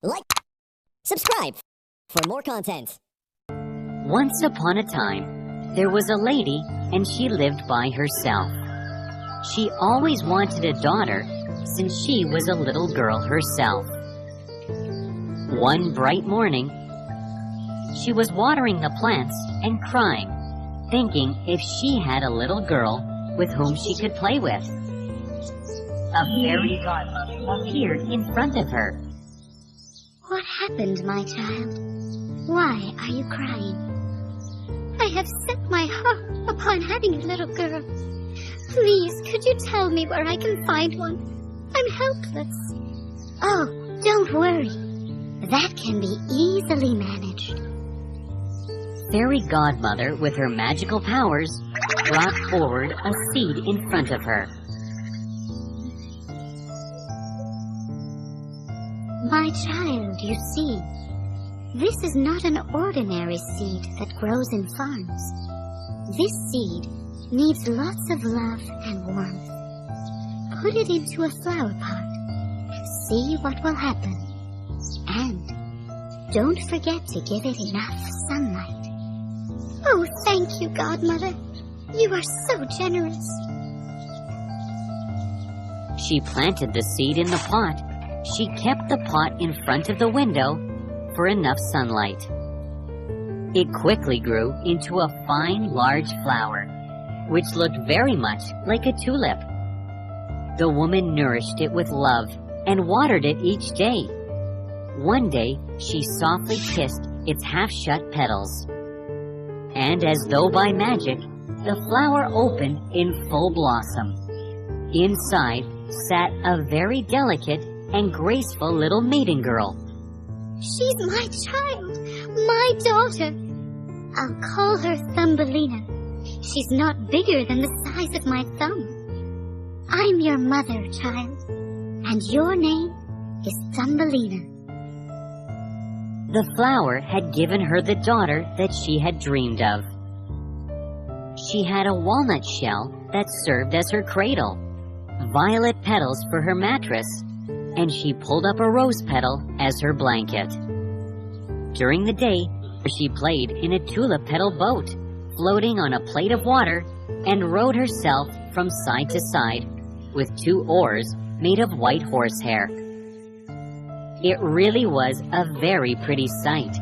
like, subscribe for more content. Once upon a time, there was a lady and she lived by herself. She always wanted a daughter since she was a little girl herself. One bright morning, she was watering the plants and crying, thinking if she had a little girl with whom she could play with. A fairy godmother appeared in front of her. What happened, my child? Why are you crying? I have set my heart upon having a little girl. Please, could you tell me where I can find one? I'm helpless. Oh, don't worry. That can be easily managed. Fairy godmother, with her magical powers, brought forward a seed in front of her. My child, you see, this is not an ordinary seed that grows in farms. This seed needs lots of love and warmth. Put it into a flower pot. See what will happen. And don't forget to give it enough sunlight. Oh, thank you, Godmother. You are so generous. She planted the seed in the pot. She kept the pot in front of the window for enough sunlight. It quickly grew into a fine, large flower, which looked very much like a tulip. The woman nourished it with love and watered it each day. One day, she softly kissed its half-shut petals. And as though by magic, the flower opened in full blossom. Inside sat a very delicate and graceful little maiden girl. She's my child, my daughter. I'll call her Thumbelina. She's not bigger than the size of my thumb. I'm your mother, child, and your name is Thumbelina. The flower had given her the daughter that she had dreamed of. She had a walnut shell that served as her cradle, violet petals for her mattress, and she pulled up a rose petal as her blanket. During the day, she played in a tulip petal boat, floating on a plate of water, and rowed herself from side to side with 2 oars made of white horsehair. It really was a very pretty sight.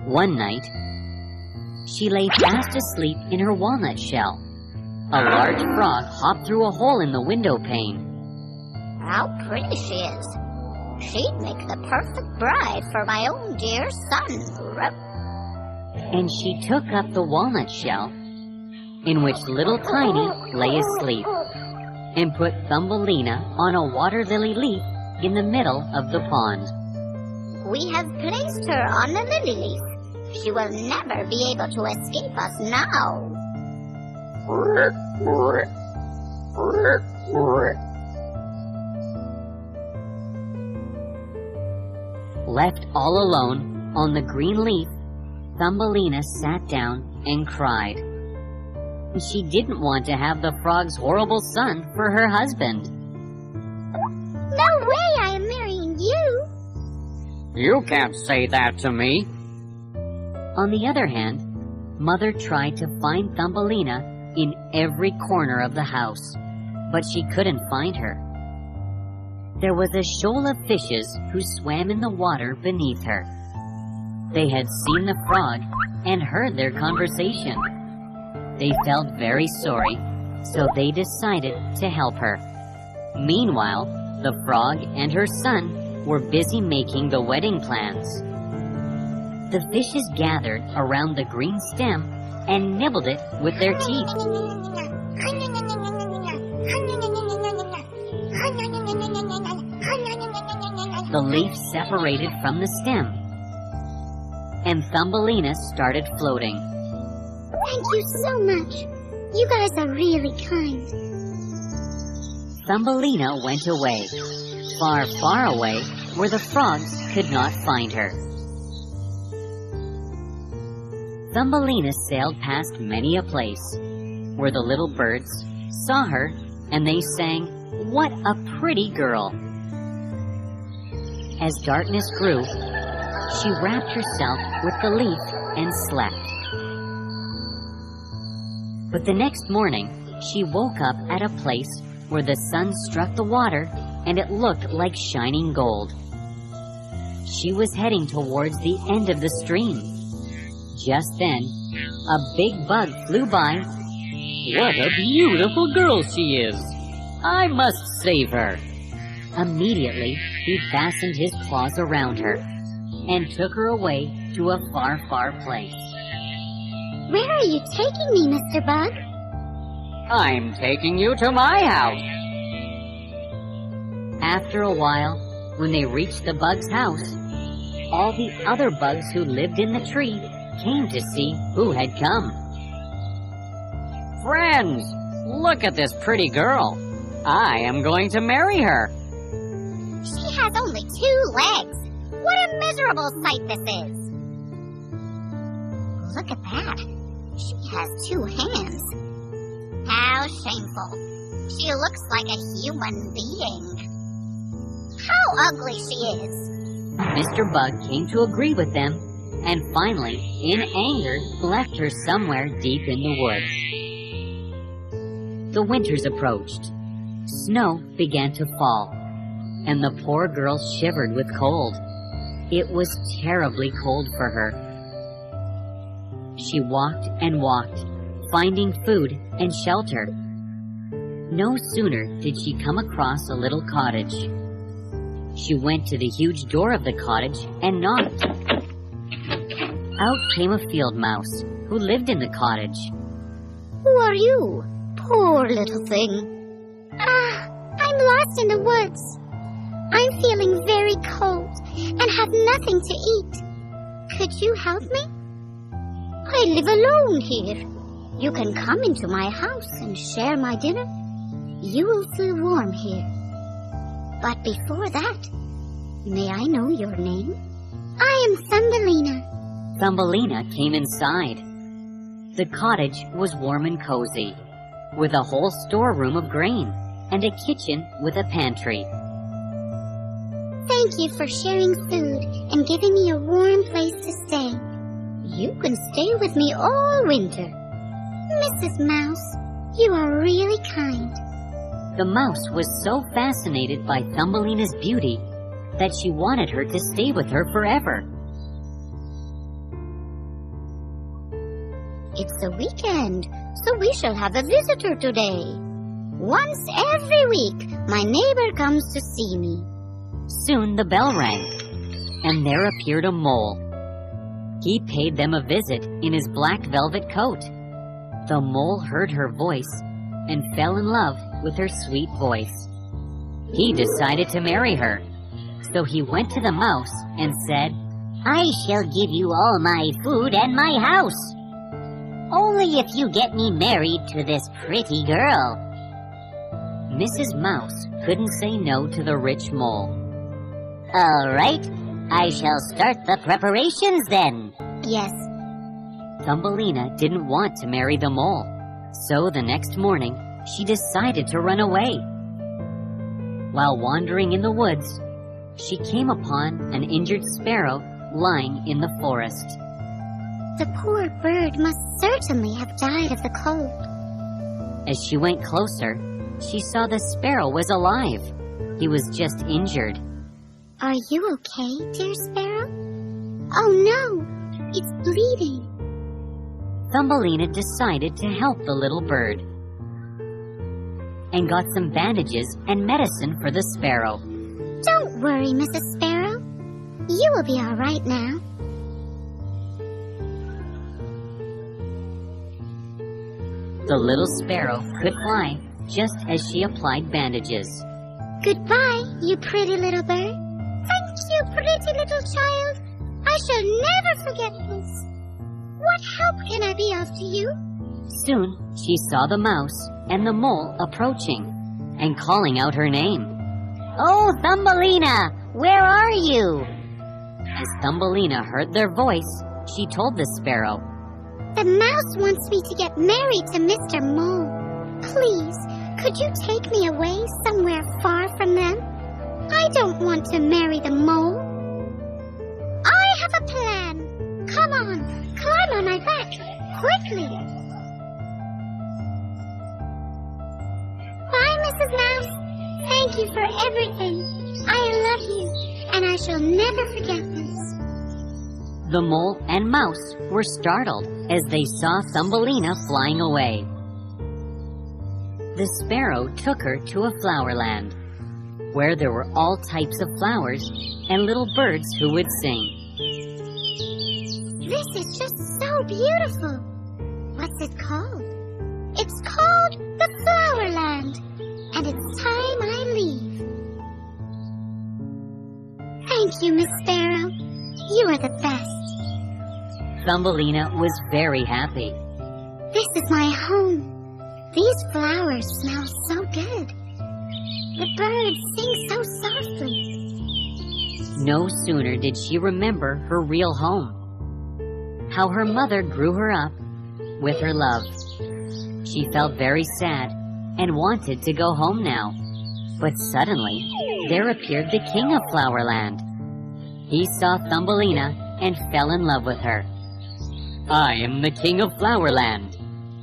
One night, she lay fast asleep in her walnut shell. A large frog hopped through a hole in the window pane. How pretty she is. She'd make the perfect bride for my own dear son. And she took up the walnut shell, in which little Tiny lay asleep, and put Thumbelina on a water lily leaf in the middle of the pond. We have placed her on the lily leaf. She will never be able to escape us now. Left all alone on the green leaf, Thumbelina sat down and cried. She didn't want to have the frog's horrible son for her husband. No way I am marrying you. You can't say that to me. On the other hand, Mother tried to find Thumbelina in every corner of the house, but she couldn't find her. There was a shoal of fishes who swam in the water beneath her. They had seen the frog and heard their conversation. They felt very sorry, so they decided to help her. Meanwhile, the frog and her son were busy making the wedding plans. The fishes gathered around the green stem and nibbled it with their teeth. The leaf separated from the stem, and Thumbelina started floating. Thank you so much. You guys are really kind. Thumbelina went away, far, far away, where the frogs could not find her. Thumbelina sailed past many a place, where the little birds saw her and they sang, "What a pretty girl!" As darkness grew, she wrapped herself with the leaf and slept. But the next morning, she woke up at a place where the sun struck the water and it looked like shining gold. She was heading towards the end of the stream. Just then, a big bug flew by. What a beautiful girl she is! I must save her. Immediately, he fastened his claws around her and took her away to a far, far place. Where are you taking me, Mr. Bug? I'm taking you to my house. After a while, when they reached the bug's house, all the other bugs who lived in the tree came to see who had come. Friends, look at this pretty girl. I am going to marry her. She has only 2 legs. What a miserable sight this is. Look at that. She has 2 hands. How shameful. She looks like a human being. How ugly she is. Mr. Bug came to agree with them and finally, in anger, left her somewhere deep in the woods. The winters approached. Snow began to fall, and the poor girl shivered with cold. It was terribly cold for her. She walked and walked, finding food and shelter. No sooner did she come across a little cottage. She went to the huge door of the cottage and knocked. Out came a field mouse who lived in the cottage. Who are you, poor little thing? I'm lost in the woods. I'm feeling very cold and have nothing to eat. Could you help me? I live alone here. You can come into my house and share my dinner. You will feel warm here. But before that, may I know your name? I am Thumbelina. Thumbelina came inside. The cottage was warm and cozy, with a whole storeroom of grain and a kitchen with a pantry. Thank you for sharing food and giving me a warm place to stay. You can stay with me all winter. Mrs. Mouse, you are really kind. The mouse was so fascinated by Thumbelina's beauty that she wanted her to stay with her forever. It's the weekend, so we shall have a visitor today. Once every week, my neighbor comes to see me. Soon the bell rang, and there appeared a mole. He paid them a visit in his black velvet coat. The mole heard her voice and fell in love with her sweet voice. He decided to marry her, so he went to the mouse and said, "I shall give you all my food and my house, only if you get me married to this pretty girl." Mrs. Mouse couldn't say no to the rich mole. "All right, I shall start the preparations then." Yes, Thumbelina didn't want to marry the mole, so the next morning she decided to run away. While wandering in the woods, she came upon an injured sparrow lying in the forest. the poor bird must certainly have died of the cold. As she went closer, she saw the sparrow was alive. He was just injured. Are you okay, dear sparrow? Oh no, it's bleeding. Thumbelina decided to help the little bird and got some bandages and medicine for the sparrow. Don't worry, Mrs. Sparrow. You will be all right now. The little sparrow could fly just as she applied bandages. Goodbye, you pretty little bird. Thank you, pretty little child. I shall never forget this. What help can I be of to you? Soon she saw the mouse and the mole approaching and calling out her name. "Oh, Thumbelina, where are you?" As Thumbelina heard their voice, she told the sparrow, The mouse wants me to get married to Mr. Mole. Please, could you take me away somewhere far from them? I don't want to marry the mole. I have a plan. Come on, climb on my back, quickly. Bye, Mrs. Mouse. Thank you for everything. I love you, and I shall never forget this. The mole and mouse were startled as they saw Thumbelina flying away. The sparrow took her to a flower land, where there were all types of flowers and little birds who would sing. This is just so beautiful. What's it called? It's called the Flower Land, and it's time I leave. Thank you, Miss Sparrow. You are the best. Thumbelina was very happy. This is my home. These flowers smell so good. The birds sing so softly. No sooner did she remember her real home, how her mother grew her up with her love. She felt very sad and wanted to go home now. But suddenly, there appeared the king of Flowerland. He saw Thumbelina and fell in love with her. "I am the king of Flowerland,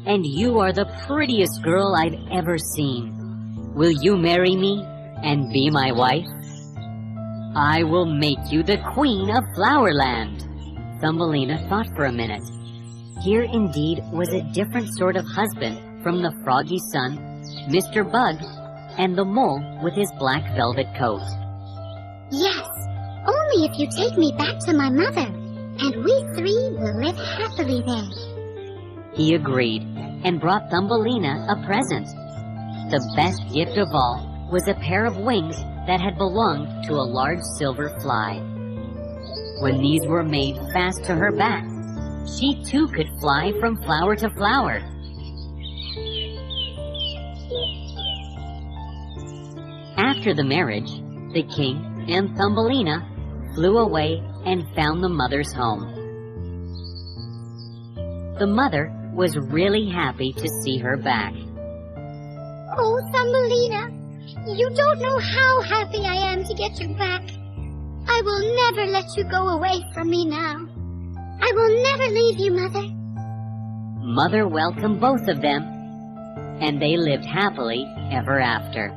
and you are the prettiest girl I've ever seen. Will you marry me and be my wife? I will make you the queen of Flowerland." Thumbelina thought for a minute. Here indeed was a different sort of husband from the froggy son, Mr. Bug, and the mole with his black velvet coat. Yes, only if you take me back to my mother, and we three will live happily there. He agreed and brought Thumbelina a present. The best gift of all was a pair of wings that had belonged to a large silver fly. When these were made fast to her back, she too could fly from flower to flower. After the marriage, the king and Thumbelina flew away and found the mother's home. The mother was really happy to see her back. Oh, Thumbelina, you don't know how happy I am to get you back. I will never let you go away from me now. I will never leave you, Mother. Mother welcomed both of them, and they lived happily ever after.